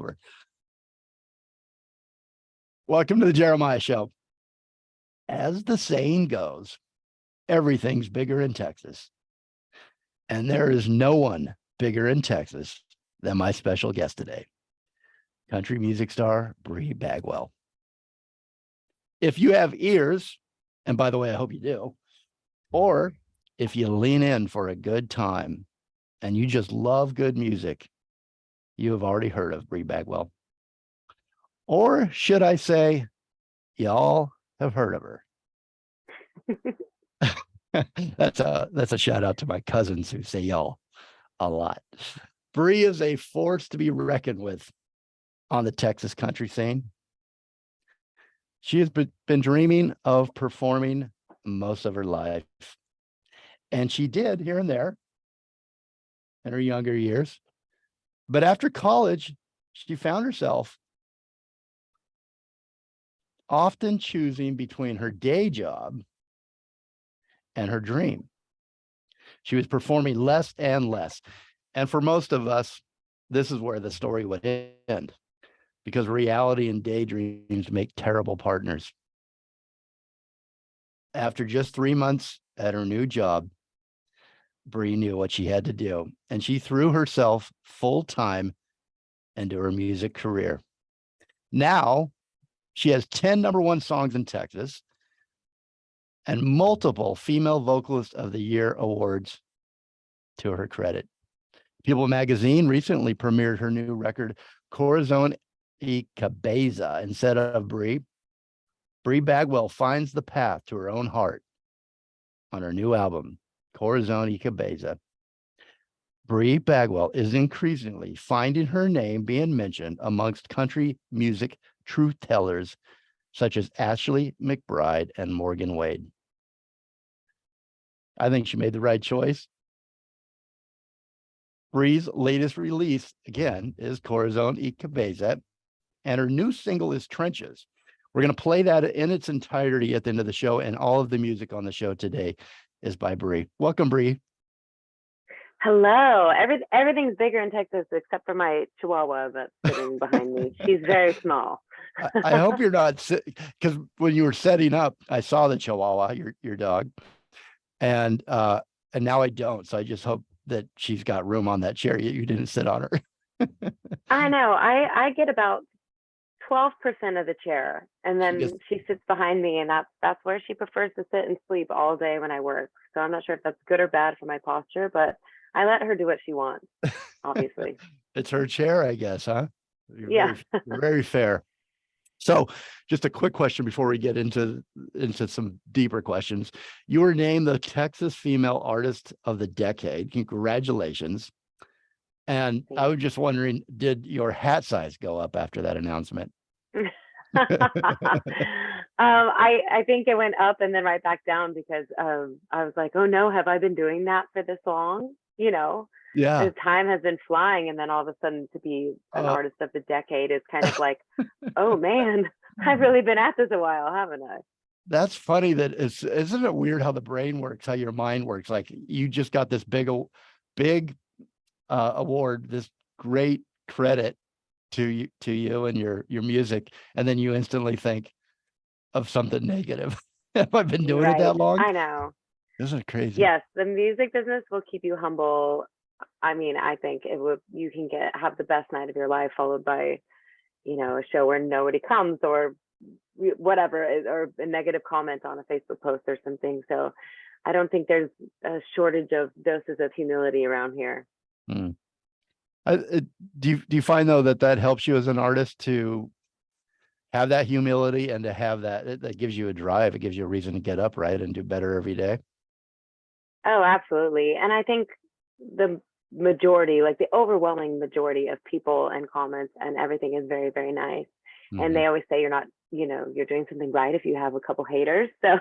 over. Welcome to the Jeremiah Show. As the saying goes, everything's bigger in Texas. And there is no one bigger in Texas than my special guest today, country music star Bri Bagwell. If you have ears, and by the way, I hope you do, or if you lean in for a good time and you just love good music, you have already heard of Bri Bagwell. Or should I say, y'all have heard of her. That's a shout out to my cousins who say y'all a lot. Bri is a force to be reckoned with on the Texas country scene. She has been dreaming of performing most of her life. And she did here and there in her younger years. But after college, she found herself often choosing between her day job and her dream. She was performing less and less. And for most of us, this is where the story would end, because reality and daydreams make terrible partners. After just 3 months at her new job, Bri knew what she had to do, and she threw herself full-time into her music career. Now, she has 10 number one songs in Texas and multiple Female Vocalist of the Year awards to her credit. People magazine recently premiered her new record, Corazón y Cabeza. Instead of Bri Bagwell finds the path to her own heart on her new album, Corazón y Cabeza. Bri Bagwell is increasingly finding her name being mentioned amongst country music truth tellers such as Ashley McBryde and Morgan Wade. I think she made the right choice. Bri's latest release, again, is Corazón y Cabeza, and her new single is Trenches. We're going to play that in its entirety at the end of the show, and all of the music on the show today is by Bri. Welcome, Bri. Hello. Everything's bigger in Texas except for my Chihuahua that's sitting behind me. She's very small. I hope you're not, because when you were setting up, I saw the Chihuahua, your dog, and now I don't. So I just hope that she's got room on that chair. You didn't sit on her. I know. I get about 12% of the chair, and then she sits behind me, and that's where she prefers to sit and sleep all day when I work. So I'm not sure if that's good or bad for my posture, but I let her do what she wants, obviously. It's her chair, I guess, huh? Yeah. Very fair. So just a quick question before we get into some deeper questions. You were named the Texas Female Artist of the Decade. Congratulations. And I was just wondering, did your hat size go up after that announcement? I think it went up and then right back down because I was like, oh no, have I been doing that for this long? You know, yeah. The time has been flying, and then all of a sudden to be an artist of the decade is kind of like, oh man, I've really been at this a while, haven't I? That's funny. Isn't it weird how the brain works, how your mind works? Like you just got this big award, this great credit to you and your music, and then you instantly think of something negative. Have I been doing it that long? I know. Isn't it crazy? Yes, the music business will keep you humble. I mean, I think you can have the best night of your life followed by, a show where nobody comes or whatever, or a negative comment on a Facebook post or something. So I don't think there's a shortage of doses of humility around here. Do you find though that helps you as an artist to have that humility and to have that gives you a drive, it gives you a reason to get up, right, and do better every day? Oh, absolutely. And I think the majority, like the overwhelming majority of people and comments and everything is very, very nice. Mm-hmm. And they always say you're not, you're doing something right if you have a couple haters. So,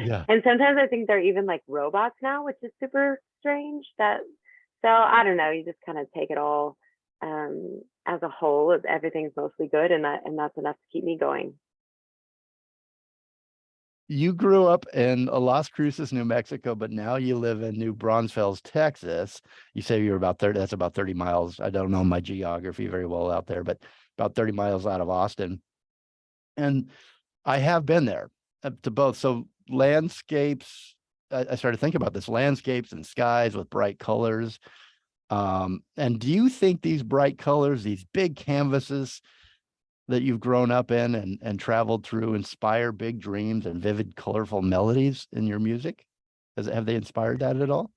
yeah. And sometimes I think they're even like robots now, which is super strange. So I don't know, you just kind of take it all as a whole. Everything's mostly good, and that's enough to keep me going. you grew up in Las Cruces, New Mexico, but now you live in New Braunfels, Texas. You say you're about 30, that's about 30 miles. I don't know my geography very well out there, but about 30 miles out of Austin. And I have been there to both. So landscapes, I started thinking about this, landscapes and skies with bright colors. And do you think these bright colors, these big canvases that you've grown up in and traveled through inspire big dreams and vivid, colorful melodies in your music? Have they inspired that at all?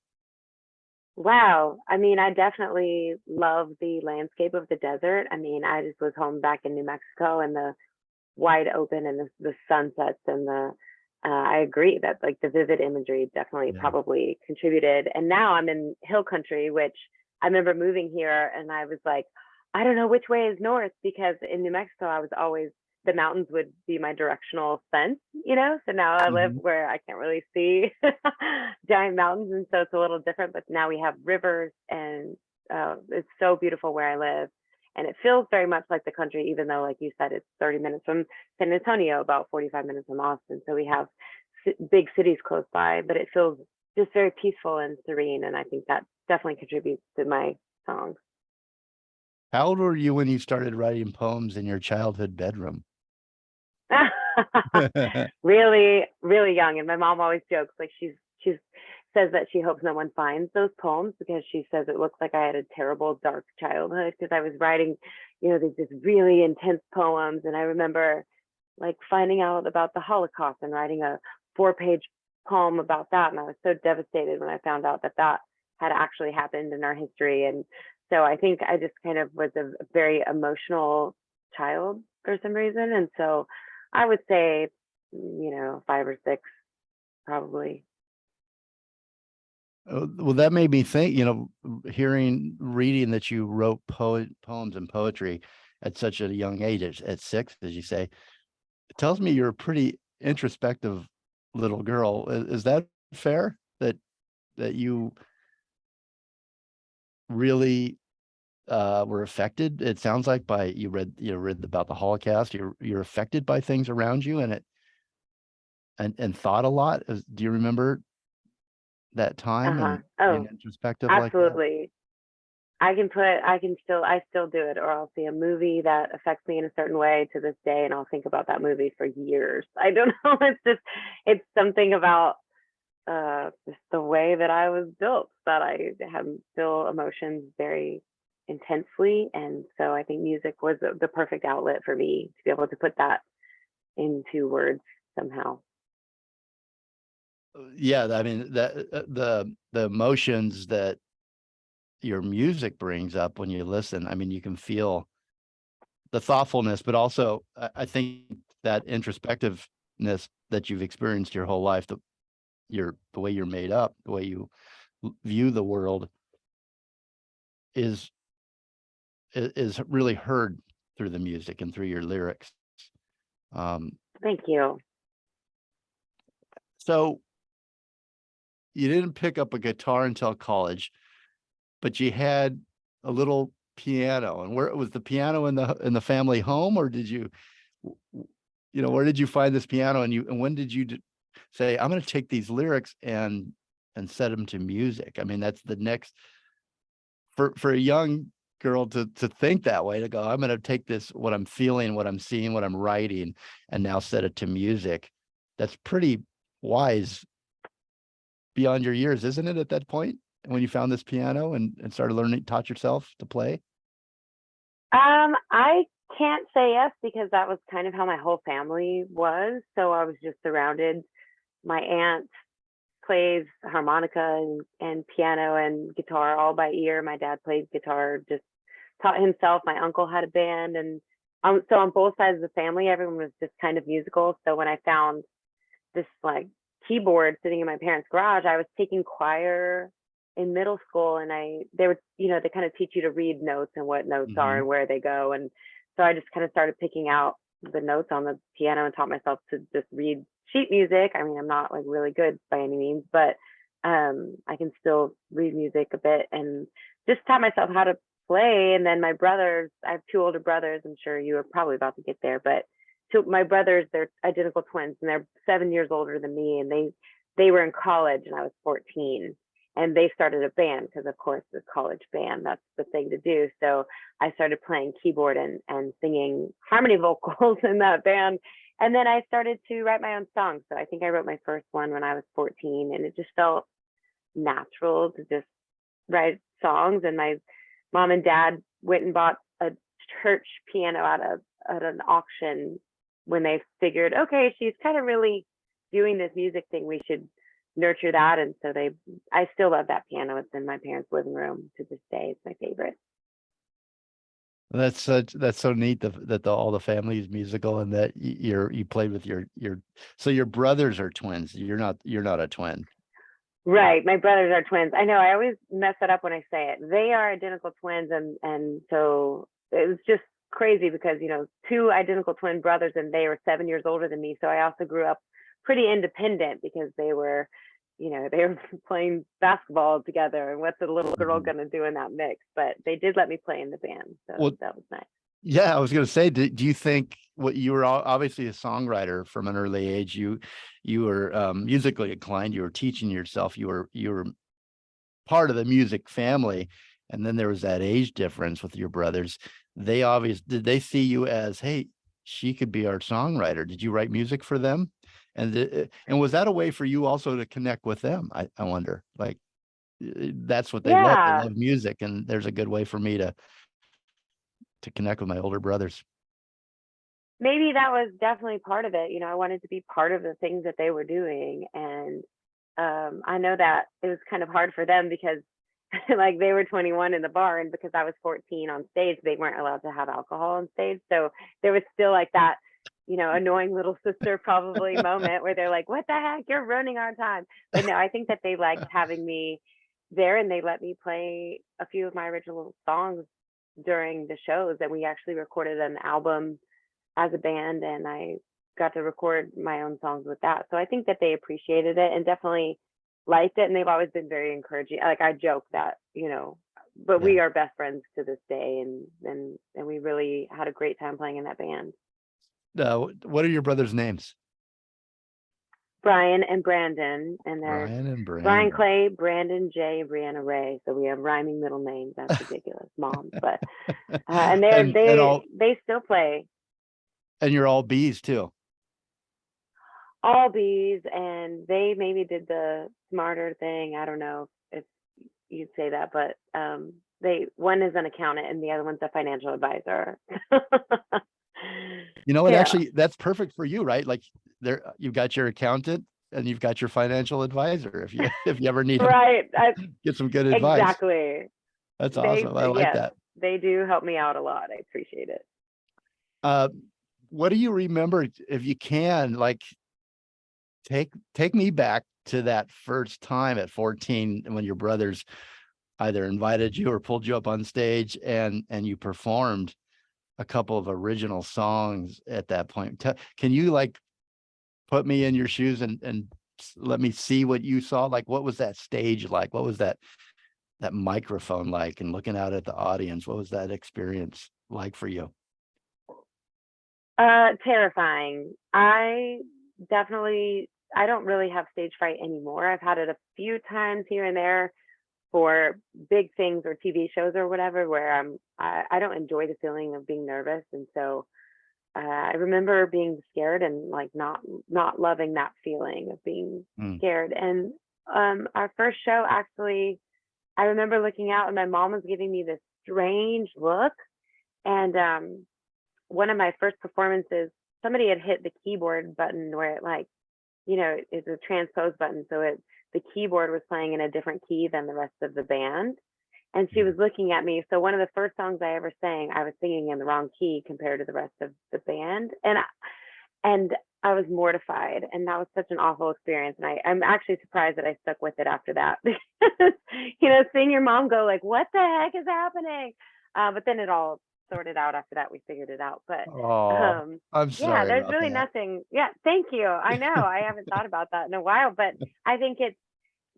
Wow. I mean, I definitely love the landscape of the desert. I mean, I just was home back in New Mexico and the wide open and the sunsets and I agree that like the vivid imagery definitely Yeah. probably contributed. And now I'm in hill country, which I remember moving here and I was like, I don't know which way is north, because in New Mexico I was always, the mountains would be my directional sense, you know. So now I live Mhm. where I can't really see giant mountains, and so it's a little different. But now we have rivers, and it's so beautiful where I live, and it feels very much like the country, even though, like you said, it's 30 minutes from San Antonio, about 45 minutes from Austin. So we have big cities close by, but it feels just very peaceful and serene, and I think that definitely contributes to my songs. How old were you when you started writing poems in your childhood bedroom? Really, really young. And my mom always jokes, like she's says that she hopes no one finds those poems, because she says it looks like I had a terrible dark childhood, because I was writing, you know, these just really intense poems. And I remember like finding out about the Holocaust and writing a 4-page poem about that. And I was so devastated when I found out that that had actually happened in our history. And so I think I just kind of was a very emotional child for some reason. And so I would say, you know, 5 or 6, probably. Well, that made me think, reading that you wrote poems and poetry at such a young age, at 6, as you say, it tells me you're a pretty introspective little girl. Is that fair? That you really were affected? It sounds like by you read about the Holocaust. You're affected by things around you, and thought a lot. Do you remember that time Uh-huh. and being Oh, introspective like that? absolutely. I still do it, or I'll see a movie that affects me in a certain way to this day, and I'll think about that movie for years. I don't know. It's something about just the way that I was built, that I have feel emotions very intensely. And so I think music was the perfect outlet for me to be able to put that into words somehow. Yeah, I mean that the emotions that your music brings up when you listen. I mean, you can feel the thoughtfulness, but also I think that introspectiveness that you've experienced your whole life, the way you're made up, the way you view the world is is really heard through the music and through your lyrics. Um, Thank you. so you didn't pick up a guitar until college, but you had a little piano. And where was the piano in the family home, or did you, where did you find this piano? And when did you say, I'm going to take these lyrics and set them to music? I mean, that's the next, for a young girl to think that way, to go, I'm going to take this, what I'm feeling, what I'm seeing, what I'm writing, and now set it to music. That's pretty wise beyond your years, isn't it, at that point, when you found this piano and started learning, taught yourself to play? I can't say yes, because that was kind of how my whole family was. So I was just surrounded. My aunt plays harmonica and piano and guitar all by ear. My dad plays guitar, just taught himself. My uncle had a band, and so on both sides of the family, everyone was just kind of musical. So when I found this like keyboard sitting in my parents' garage, I was taking choir in middle school, and they were, they kind of teach you to read notes and what notes are Mhm. and where they go. And so I just kind of started picking out the notes on the piano and taught myself to just read sheet music. I mean, I'm not like really good by any means, but I can still read music a bit, and just taught myself how to play. And then my brothers, I have 2 older brothers. I'm sure you were probably about to get there, but 2 so my brothers, they're identical twins, and they're 7 years older than me, and they were in college and I was 14, and they started a band because, of course, the college band, that's the thing to do. So I started playing keyboard and singing harmony vocals in that band. And then I started to write my own songs. So I think I wrote my first one when I was 14, and it just felt natural to just write songs. And my mom and dad went and bought a church piano at an auction when they figured, okay, she's kind of really doing this music thing, we should nurture that. And so I still love that piano. It's in my parents' living room to this day. It's my favorite. That's so neat that all the family is musical, and that you played with your so your brothers are twins. You're not a twin. Right. My brothers are twins. I know, I always mess that up when I say it. They are identical twins, and so it was just crazy because, you know, two identical twin brothers, and they were 7 years older than me. So I also grew up pretty independent because they were, you know, they were playing basketball together, and what's a little girl going to do in that mix? But they did let me play in the band, so that was nice. Yeah, I was going to say, do you think you were obviously a songwriter from an early age? You were musically inclined. You were teaching yourself. You were part of the music family, and then there was that age difference with your brothers. Did they see you as, hey, she could be our songwriter? Did you write music for them? And was that a way for you also to connect with them? I wonder, like, that's what they love. They love music, and there's a good way for me to connect with my older brothers. Maybe that was definitely part of it. You know, I wanted to be part of the things that they were doing. And I know that it was kind of hard for them because like they were 21 in the bar, and because I was 14 on stage, they weren't allowed to have alcohol on stage. So there was still like that, you know, annoying little sister probably moment where they're like, what the heck, you're ruining our time. But no, I think that they liked having me there, and they let me play a few of my original songs during the shows. And we actually recorded an album as a band, and I got to record my own songs with that. So I think that they appreciated it and definitely liked it. And they've always been very encouraging. Like, I joke that, you know, but we are best friends to this day, and we really had a great time playing in that band. What are your brothers' names? Brian and Brandon, and they're Brian Clay, Brandon J, Brianna Ray. So we have rhyming middle names. That's ridiculous, moms. But and they still play. And you're all B's too. All B's, and they maybe did the smarter thing. I don't know if you'd say that, but one is an accountant and the other one's a financial advisor. You know what? Yeah. Actually, that's perfect for you, right? Like, you've got your accountant and you've got your financial advisor. If you ever need right, get some good advice. Exactly. That's awesome. I like that. They do help me out a lot. I appreciate it. What do you remember, if you can? Like, take me back to that first time at 14 when your brothers either invited you or pulled you up on stage and you performed a couple of original songs at that point. Can you like put me in your shoes and let me see what you saw? Like, what was that stage like? What was that microphone like, and looking out at the audience? What was that experience like for you? Terrifying. I don't really have stage fright anymore. I've had it a few times here and there for big things or TV shows or whatever, where I don't enjoy the feeling of being nervous. And so I remember being scared and like not loving that feeling of being scared. And our first show, actually, I remember looking out and my mom was giving me this strange look. And one of my first performances, somebody had hit the keyboard button where it, like, you know, it's a transpose button. So the keyboard was playing in a different key than the rest of the band. And she was looking at me. So one of the first songs I ever sang, I was singing in the wrong key compared to the rest of the band. And I was mortified. And that was such an awful experience. And I'm actually surprised that I stuck with it after that. Because, you know, seeing your mom go like, what the heck is happening? But then it all sorted out after that. We figured it out. But I'm sorry. There's really nothing. Yeah, thank you. I know I haven't thought about that in a while, but I think it's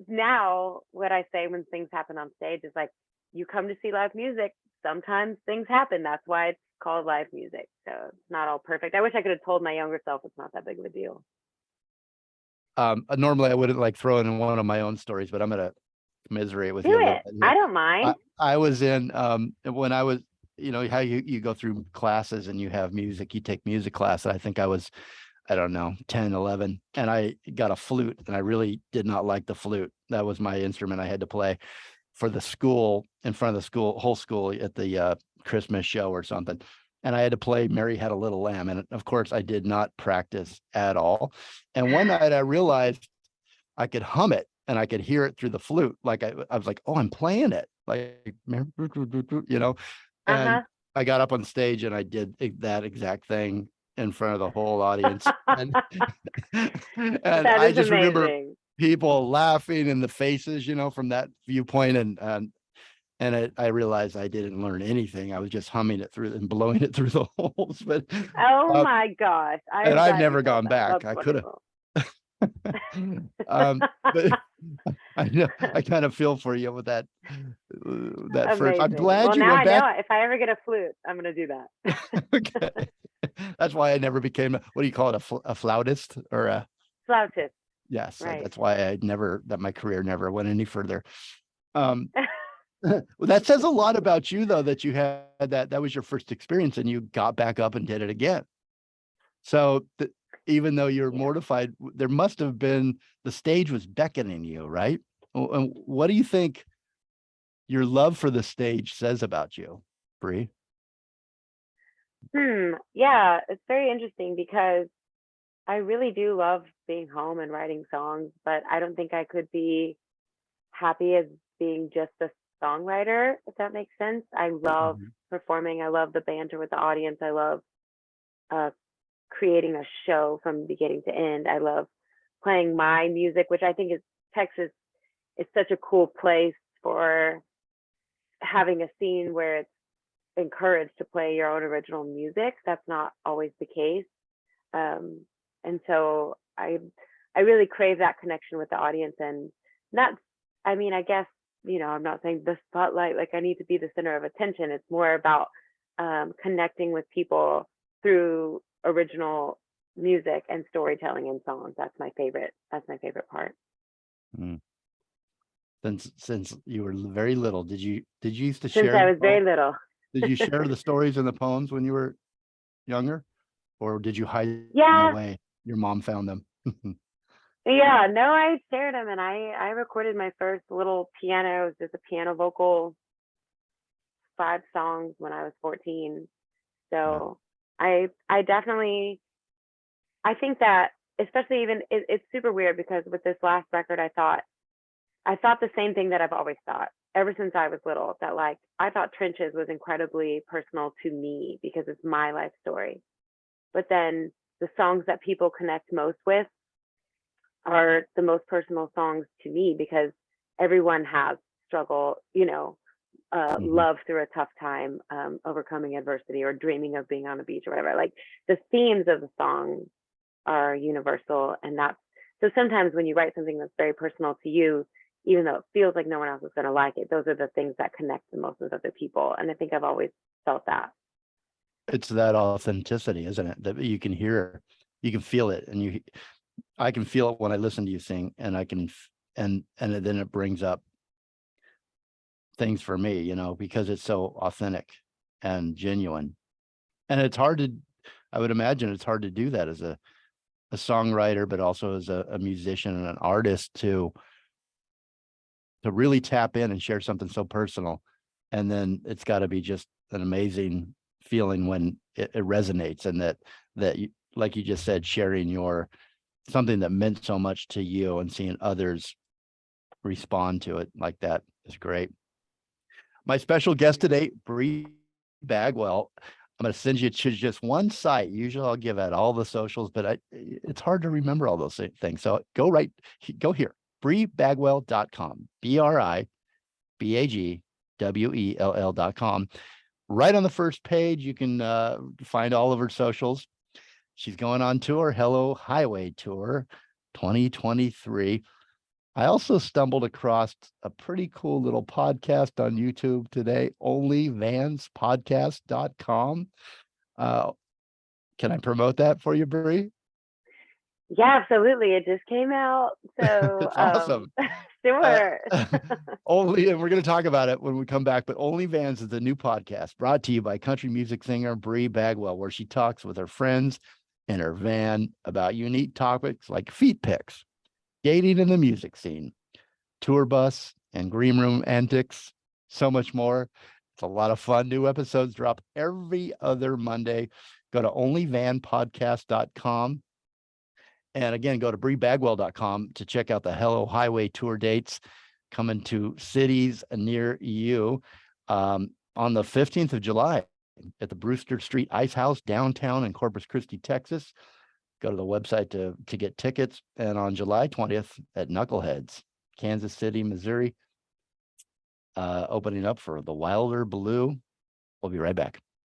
now what I say when things happen on stage is like, you come to see live music, sometimes things happen. That's why it's called live music. So it's not all perfect. I wish I could have told my younger self it's not that big of a deal. Normally I wouldn't like throw in one of my own stories, but I'm gonna commiserate with Do you a little it. bit I here. don't mind. I was in when I was, you know, how you go through classes and you have music, you take music class. I think I was, I don't know, 10, 11, and I got a flute, and I really did not like the flute. That was my instrument I had to play for the school, in front of the school, whole school, at the Christmas show or something. And I had to play Mary Had a Little Lamb. And of course, I did not practice at all. And one night I realized I could hum it and I could hear it through the flute. Like I was like, oh, I'm playing it. Like, you know, and I got up on stage and I did that exact thing in front of the whole audience. And, and I just remember people laughing in the faces, you know, from that viewpoint. And I realized I didn't learn anything. I was just humming it through and blowing it through the holes. But oh my gosh. And I've never gone back. I could have. But I know I kind of feel for you with that first. I'm glad you went back. I know if I ever get a flute, I'm gonna do that. Okay. That's why I never became what do you call it, a flautist or a flautist? Yes, right. That's why my career never went any further. Well, that says a lot about you, though, that you had that was your first experience and you got back up and did it again. So even though you're mortified, there must have been, the stage was beckoning you, right? And what do you think your love for the stage says about you, Bri? Yeah, it's very interesting because I really do love being home and writing songs, but I don't think I could be happy as being just a songwriter, if that makes sense. I love performing. I love the banter with the audience. I love creating a show from beginning to end. I love playing my music, which I think Texas is such a cool place for having a scene where it's encouraged to play your own original music. That's not always the case. And so I really crave that connection with the audience, and I guess, you know, I'm not saying the spotlight, like I need to be the center of attention. It's more about connecting with people through original music and storytelling and songs. That's my favorite part. Since you were very little, did you used to share? Since I was very little. Did you share the stories and the poems when you were younger, or did you hide them away? Your mom found them. Yeah, no, I shared them, and I recorded my first little piano. It was just a piano vocal, 5 songs when I was 14. So I definitely, I think that, especially even, it's super weird because with this last record, I thought the same thing that I've always thought ever since I was little, that like, I thought Trenches was incredibly personal to me because it's my life story. But then the songs that people connect most with are the most personal songs to me because everyone has struggle, you know, love through a tough time, overcoming adversity, or dreaming of being on a beach or whatever. Like the themes of the song are universal. And so sometimes when you write something that's very personal to you, even though it feels like no one else is going to like it, those are the things that connect the most with other people. And I think I've always felt that. It's that authenticity, isn't it? That you can hear, you can feel it, and I can feel it when I listen to you sing, and and then it brings up things for me, you know, because it's so authentic and genuine. And I would imagine it's hard to do that as a songwriter, but also as a musician and an artist to really tap in and share something so personal. And then it's got to be just an amazing feeling when it resonates, and that you, like you just said, sharing something that meant so much to you and seeing others respond to it like that is great. My special guest today, Bri Bagwell. I'm going to send you to just one site. Usually I'll give out all the socials, but it's hard to remember all those things. So go here, bribagwell.com, BRIBAGWELL.com. Right on the first page, you can find all of her socials. She's going on tour, Hello Highway Tour 2023. I also stumbled across a pretty cool little podcast on YouTube today, onlyvanspodcast.com. Can I promote that for you, Bri? Yeah, absolutely. It just came out. So It's awesome. sure. Only, and we're going to talk about it when we come back, but Only Vans is the new podcast brought to you by country music singer Bri Bagwell, where she talks with her friends in her van about unique topics like feet pics, dating in the music scene, tour bus and green room antics, so much more. It's a lot of fun. New episodes drop every other Monday. Go to onlyvanpodcast.com. And again, go to bribagwell.com to check out the Hello Highway tour dates coming to cities near you. On the 15th of July at the Brewster Street Ice House downtown in Corpus Christi, Texas. Go to the website to get tickets. And on July 20th at Knuckleheads, Kansas City, Missouri, opening up for the Wilder Blue. We'll be right back.